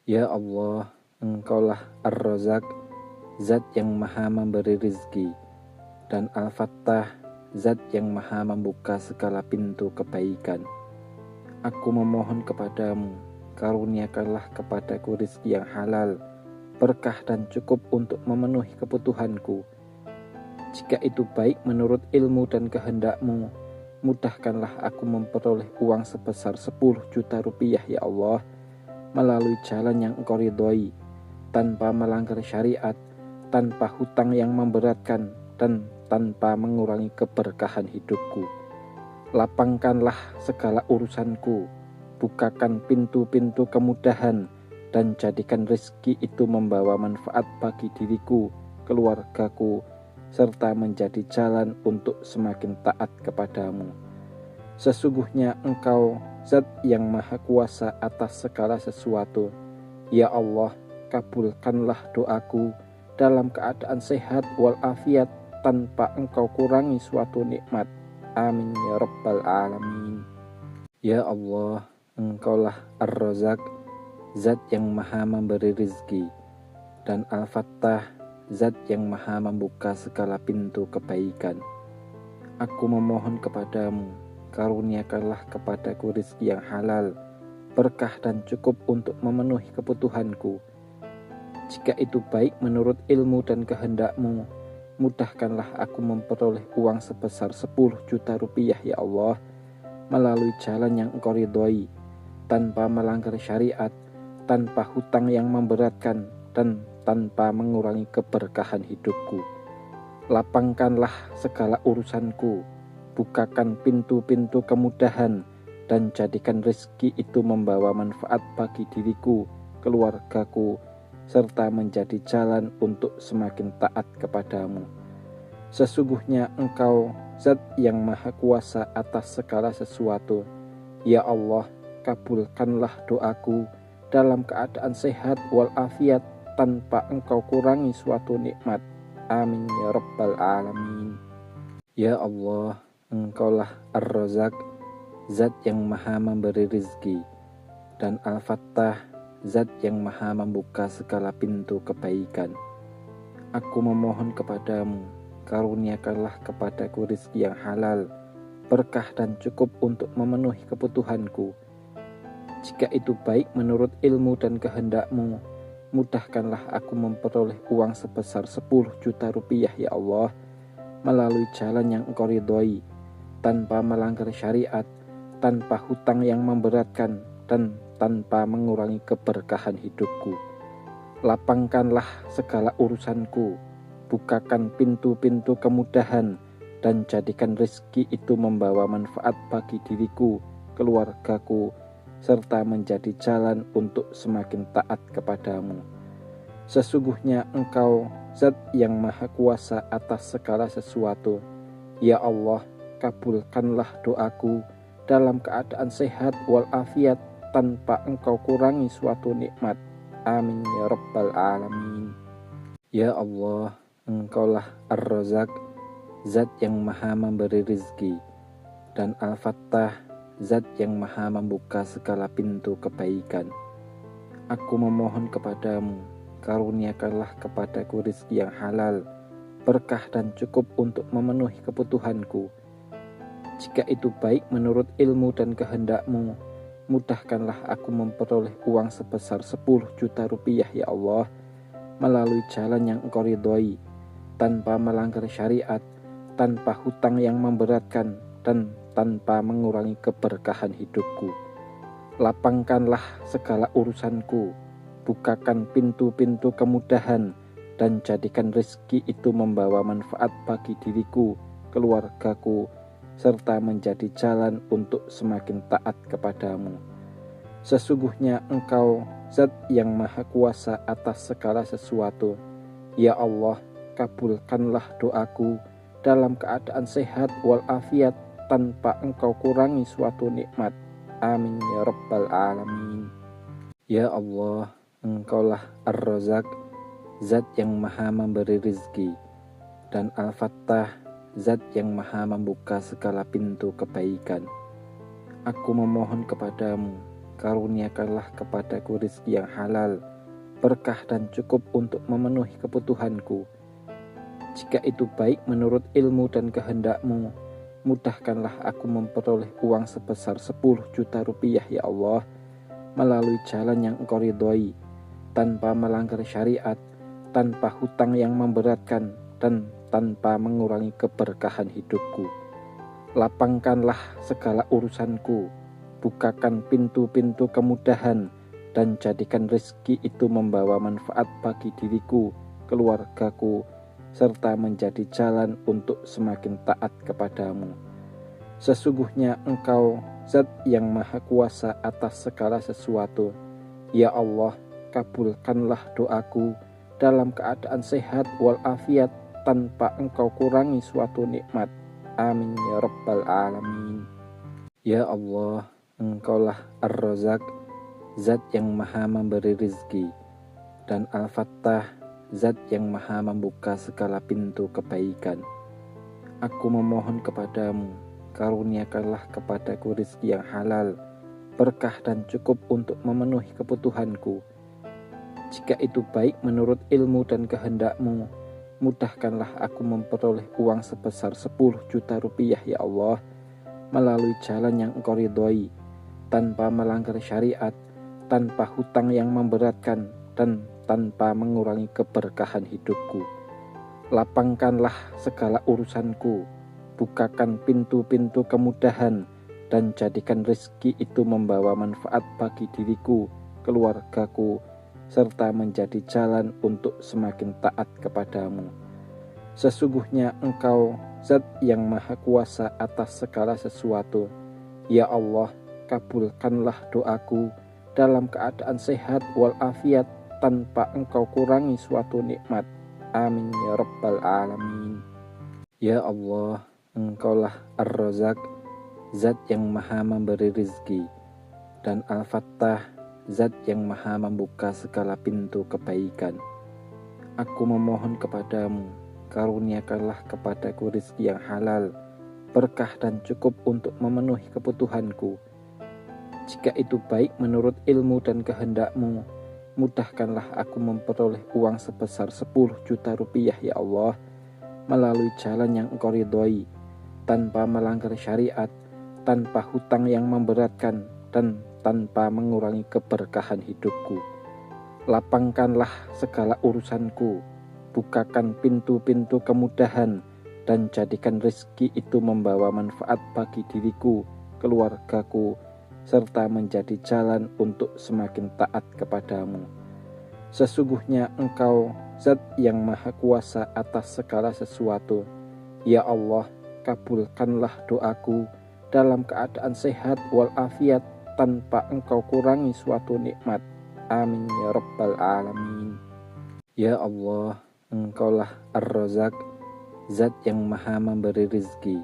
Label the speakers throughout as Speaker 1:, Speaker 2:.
Speaker 1: Ya Allah, Engkaulah Ar-Razak, Zat yang maha memberi rizki, dan Al-Fattah, Zat yang maha membuka segala pintu kebaikan. Aku memohon kepadamu, karuniakanlah kepadaku rizki yang halal, berkah dan cukup untuk memenuhi kebutuhanku. Jika itu baik menurut ilmu dan kehendakmu, mudahkanlah aku memperoleh uang sebesar 10 juta rupiah ya Allah, melalui jalan yang Engkau ridhoi, tanpa melanggar syariat, tanpa hutang yang memberatkan, dan tanpa mengurangi keberkahan hidupku. Lapangkanlah segala urusanku, bukakan pintu-pintu kemudahan, dan jadikan rezeki itu membawa manfaat bagi diriku, keluargaku, serta menjadi jalan untuk semakin taat kepadamu. Sesungguhnya Engkau Zat yang maha kuasa atas segala sesuatu. Ya Allah, kabulkanlah doaku dalam keadaan sehat walafiat, tanpa Engkau kurangi suatu nikmat. Amin ya rabbal alamin. Ya Allah, Engkaulah Ar-Razak, Zat yang maha memberi rizki, dan Al-Fattah, Zat yang maha membuka segala pintu kebaikan. Aku memohon kepadamu, karuniakanlah kepadaku rizki yang halal, berkah dan cukup untuk memenuhi kebutuhanku. Jika itu baik menurut ilmu dan kehendakmu, mudahkanlah aku memperoleh uang sebesar 10 juta rupiah ya Allah, melalui jalan yang Engkau ridhoi, tanpa melanggar syariat, tanpa hutang yang memberatkan, dan tanpa mengurangi keberkahan hidupku. Lapangkanlah segala urusanku, bukakan pintu-pintu kemudahan, dan jadikan rezeki itu membawa manfaat bagi diriku, keluargaku, serta menjadi jalan untuk semakin taat kepadamu. Sesungguhnya Engkau Zat yang maha kuasa atas segala sesuatu. Ya Allah, kabulkanlah doaku dalam keadaan sehat walafiat, tanpa Engkau kurangi suatu nikmat. Amin ya rabbal alamin. Ya Allah, Engkaulah Ar-Razak, Zat yang maha memberi rizki, dan Al-Fattah, Zat yang maha membuka segala pintu kebaikan. Aku memohon kepadamu, karuniakanlah kepadaku rizki yang halal, berkah dan cukup untuk memenuhi kebutuhanku. Jika itu baik menurut ilmu dan kehendakmu, mudahkanlah aku memperoleh uang sebesar 10 juta rupiah ya Allah, melalui jalan yang Engkau ridhoi, tanpa melanggar syariat, tanpa hutang yang memberatkan, dan tanpa mengurangi keberkahan hidupku. Lapangkanlah segala urusanku, bukakan pintu-pintu kemudahan, dan jadikan rezeki itu membawa manfaat bagi diriku, keluargaku, serta menjadi jalan untuk semakin taat kepadamu. Sesungguhnya Engkau Zat yang maha kuasa atas segala sesuatu. Ya Allah, kabulkanlah doaku dalam keadaan sehat walafiat, tanpa Engkau kurangi suatu nikmat. Amin ya rabbal alamin. Ya Allah, Engkaulah Ar-Razak, Zat yang maha memberi rizki, dan Al-Fattah, Zat yang maha membuka segala pintu kebaikan. Aku memohon kepadamu, karuniakanlah kepadaku rizki yang halal, berkah dan cukup untuk memenuhi kebutuhanku. Jika itu baik menurut ilmu dan kehendakmu, mudahkanlah aku memperoleh uang sebesar 10 juta rupiah ya Allah, melalui jalan yang Engkau ridhoi, tanpa melanggar syariat, tanpa hutang yang memberatkan, dan tanpa mengurangi keberkahan hidupku. Lapangkanlah segala urusanku, bukakan pintu-pintu kemudahan, dan jadikan rezeki itu membawa manfaat bagi diriku, keluargaku, serta menjadi jalan untuk semakin taat kepadamu. Sesungguhnya Engkau Zat yang maha kuasa atas segala sesuatu. Ya Allah, kabulkanlah doaku dalam keadaan sehat walafiat, tanpa Engkau kurangi suatu nikmat. Amin ya rabbal alamin. Ya Allah, Engkaulah Ar-Razak, Zat yang maha memberi rizki, dan Al-Fattah, Zat yang maha membuka segala pintu kebaikan. Aku memohon kepadamu, karuniakanlah kepadaku rizki yang halal, berkah dan cukup untuk memenuhi kebutuhanku. Jika itu baik menurut ilmu dan kehendak-Mu, mudahkanlah aku memperoleh uang sebesar 10 juta rupiah ya Allah, melalui jalan yang Engkau ridhoi, tanpa melanggar syariat, tanpa hutang yang memberatkan, dan tanpa mengurangi keberkahan hidupku. Lapangkanlah segala urusanku, bukakan pintu-pintu kemudahan, dan jadikan rezeki itu membawa manfaat bagi diriku, keluargaku, serta menjadi jalan untuk semakin taat kepadamu. Sesungguhnya Engkau Zat yang Maha Kuasa atas segala sesuatu. Ya Allah, kabulkanlah doaku dalam keadaan sehat walafiat, tanpa Engkau kurangi suatu nikmat. Amin ya Rabbal Alamin. Ya Allah, Engkaulah Ar-Razak, Zat yang Maha memberi rizki, dan Al-Fattah, Zat yang Maha membuka segala pintu kebaikan. Aku memohon kepadamu, karuniakanlah kepadaku rizki yang halal, berkah dan cukup untuk memenuhi kebutuhanku. Jika itu baik menurut ilmu dan kehendak-Mu, mudahkanlah aku memperoleh uang sebesar 10 juta rupiah ya Allah, melalui jalan yang Engkau ridhoi, tanpa melanggar syariat, tanpa hutang yang memberatkan, dan tanpa mengurangi keberkahan hidupku. Lapangkanlah segala urusanku, bukakan pintu-pintu kemudahan, dan jadikan rezeki itu membawa manfaat bagi diriku, keluargaku, serta menjadi jalan untuk semakin taat kepadamu. Sesungguhnya Engkau Zat yang Maha Kuasa atas segala sesuatu. Ya Allah, kabulkanlah doaku dalam keadaan sehat walafiat, tanpa Engkau kurangi suatu nikmat. Amin ya Rabbal Alamin. Ya Allah, Engkaulah Ar-Razak, Zat yang Maha memberi rizki, dan Al-Fattah, Zat yang Maha membuka segala pintu kebaikan. Aku memohon kepadamu, karuniakanlah kepadaku rizki yang halal, berkah dan cukup untuk memenuhi kebutuhanku. Jika itu baik menurut ilmu dan kehendak-Mu, mudahkanlah aku memperoleh uang sebesar 10 juta rupiah ya Allah, melalui jalan yang Engkau ridhoi, tanpa melanggar syariat, tanpa hutang yang memberatkan, dan tanpa mengurangi keberkahan hidupku. Lapangkanlah segala urusanku, bukakan pintu-pintu kemudahan, dan jadikan rezeki itu membawa manfaat bagi diriku, keluargaku, serta menjadi jalan untuk semakin taat kepadamu. Sesungguhnya Engkau Zat yang Maha Kuasa atas segala sesuatu. Ya Allah, kabulkanlah doaku dalam keadaan sehat walafiat, tanpa Engkau kurangi suatu nikmat. Amin ya Rabbal Alamin. Ya Allah, Engkaulah Ar-Razak, Zat yang Maha memberi rizki,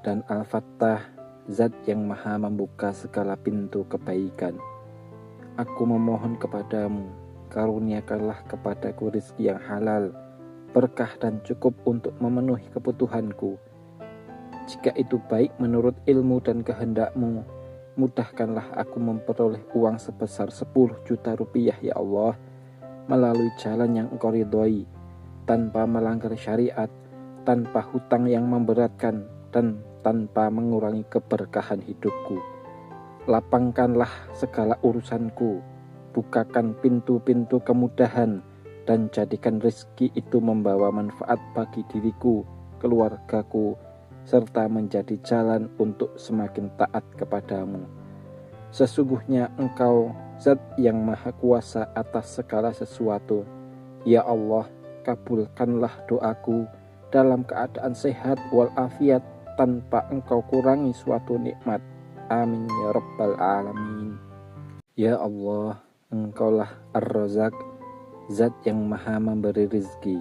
Speaker 1: dan Al-Fattah, Zat yang Maha membuka segala pintu kebaikan. Aku memohon kepadamu, karuniakanlah kepadaku rizki yang halal, berkah dan cukup untuk memenuhi kebutuhanku. Jika itu baik menurut ilmu dan kehendak-Mu, mudahkanlah aku memperoleh uang sebesar 10 juta rupiah ya Allah, melalui jalan yang Engkau ridhoi, tanpa melanggar syariat, tanpa hutang yang memberatkan, dan tanpa mengurangi keberkahan hidupku. Lapangkanlah segala urusanku, bukakan pintu-pintu kemudahan, dan jadikan rezeki itu membawa manfaat bagi diriku, keluargaku, serta menjadi jalan untuk semakin taat kepadamu. Sesungguhnya Engkau Zat yang Maha Kuasa atas segala sesuatu. Ya Allah, kabulkanlah doaku dalam keadaan sehat walafiat, tanpa Engkau kurangi suatu nikmat. Amin ya Rabbal Alamin. Ya Allah, Engkaulah Ar-Razak, Zat yang Maha memberi rizki,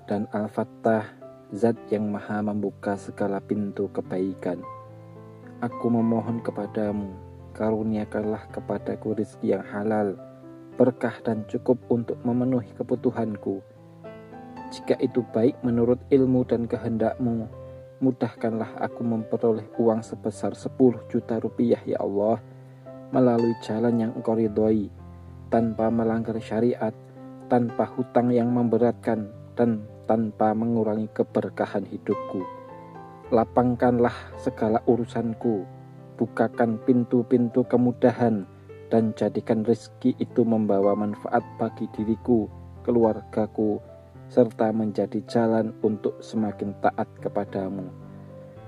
Speaker 1: dan Al-Fattah, Zat yang Maha membuka segala pintu kebaikan. Aku memohon kepadamu, karuniakanlah kepadaku rizki yang halal, berkah dan cukup untuk memenuhi kebutuhanku. Jika itu baik menurut ilmu dan kehendak-Mu, mudahkanlah aku memperoleh uang sebesar 10 juta rupiah ya Allah, melalui jalan yang Engkau ridhoi, tanpa melanggar syariat, tanpa hutang yang memberatkan, dan tanpa mengurangi keberkahan hidupku. Lapangkanlah segala urusanku, bukakan pintu-pintu kemudahan, dan jadikan rezeki itu membawa manfaat bagi diriku, keluargaku, serta menjadi jalan untuk semakin taat kepadamu.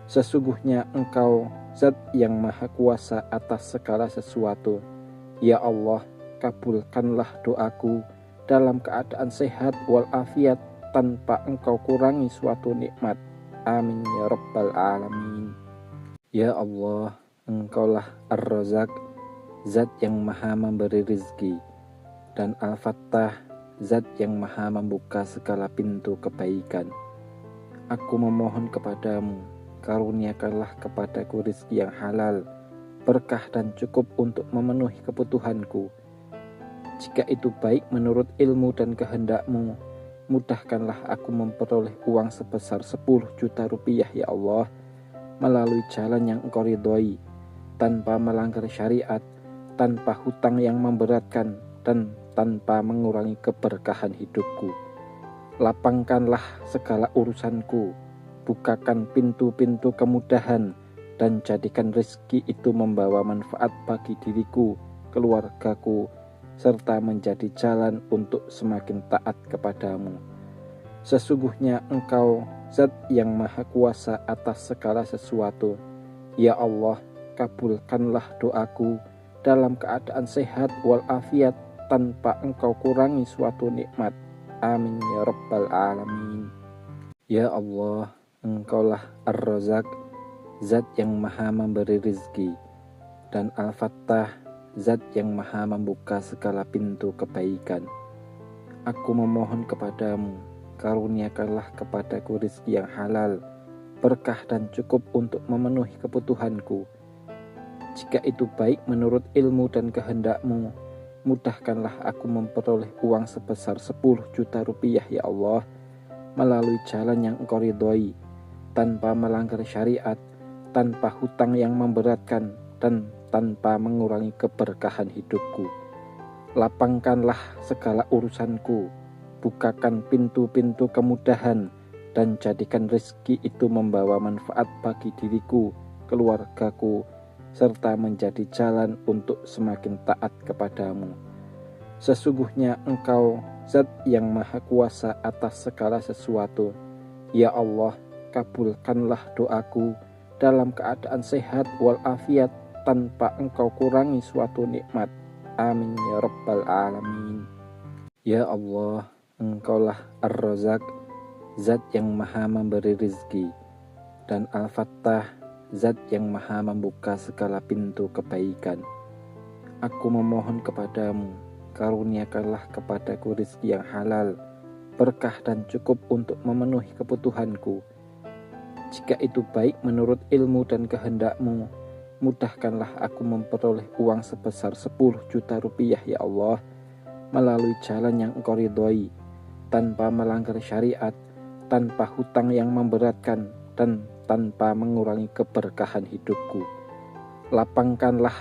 Speaker 1: Sesungguhnya Engkau Zat yang Maha Kuasa atas segala sesuatu. Ya Allah, kabulkanlah doaku dalam keadaan sehat walafiat, tanpa Engkau kurangi suatu nikmat. Amin ya Rabbal Alamin. Ya Allah, Engkaulah Ar-Razak, Zat yang Maha memberi rizki, dan Al-Fattah, Zat yang Maha membuka segala pintu kebaikan. Aku memohon kepadamu, karuniakanlah kepadaku rizki yang halal, berkah dan cukup untuk memenuhi kebutuhanku. Jika itu baik menurut ilmu dan kehendakmu, mudahkanlah aku memperoleh uang sebesar 10 juta rupiah ya Allah, melalui jalan yang Engkau ridhoi, tanpa melanggar syariat, tanpa hutang yang memberatkan, dan tanpa mengurangi keberkahan hidupku. Lapangkanlah segala urusanku, bukakan pintu-pintu kemudahan, dan jadikan rezeki itu membawa manfaat bagi diriku, keluargaku, serta menjadi jalan untuk semakin taat kepadamu. Sesungguhnya Engkau Zat yang Maha Kuasa atas segala sesuatu. Ya Allah, kabulkanlah doaku dalam keadaan sehat walafiat, tanpa Engkau kurangi suatu nikmat. Amin ya Rabbal Alamin. Ya Allah, Engkaulah Ar-Razak, Zat yang Maha memberi rizki, dan Al-Fattah, Zat yang Maha membuka segala pintu kebaikan. Aku memohon kepadamu, karuniakanlah kepadaku rizki yang halal, berkah dan cukup untuk memenuhi kebutuhanku. Jika itu baik menurut ilmu dan kehendakmu, mudahkanlah aku memperoleh uang sebesar 10 juta rupiah ya Allah, melalui jalan yang Engkau ridhoi, tanpa melanggar syariat, tanpa hutang yang memberatkan, dan tanpa mengurangi keberkahan hidupku. Lapangkanlah segala urusanku, bukakan pintu-pintu kemudahan, dan jadikan rezeki itu membawa manfaat bagi diriku, keluargaku, serta menjadi jalan untuk semakin taat kepadamu. Sesungguhnya Engkau Zat yang Maha Kuasa atas segala sesuatu. Ya Allah, kabulkanlah doaku dalam keadaan sehat walafiat, tanpa Engkau kurangi suatu nikmat. Amin ya Rabbal Alamin. Ya Allah, Engkaulah Ar-Razak, Zat yang Maha memberi rizki, dan Al-Fattah, Zat yang Maha membuka segala pintu kebaikan. Aku memohon kepadamu, karuniakanlah kepadaku rizki yang halal, berkah dan cukup untuk memenuhi kebutuhanku. Jika itu baik menurut ilmu dan kehendakmu, mudahkanlah aku memperoleh uang sebesar 10 juta rupiah ya Allah, melalui jalan yang Engkau ridhoi, tanpa melanggar syariat, tanpa hutang yang memberatkan, dan tanpa mengurangi keberkahan hidupku. Lapangkanlah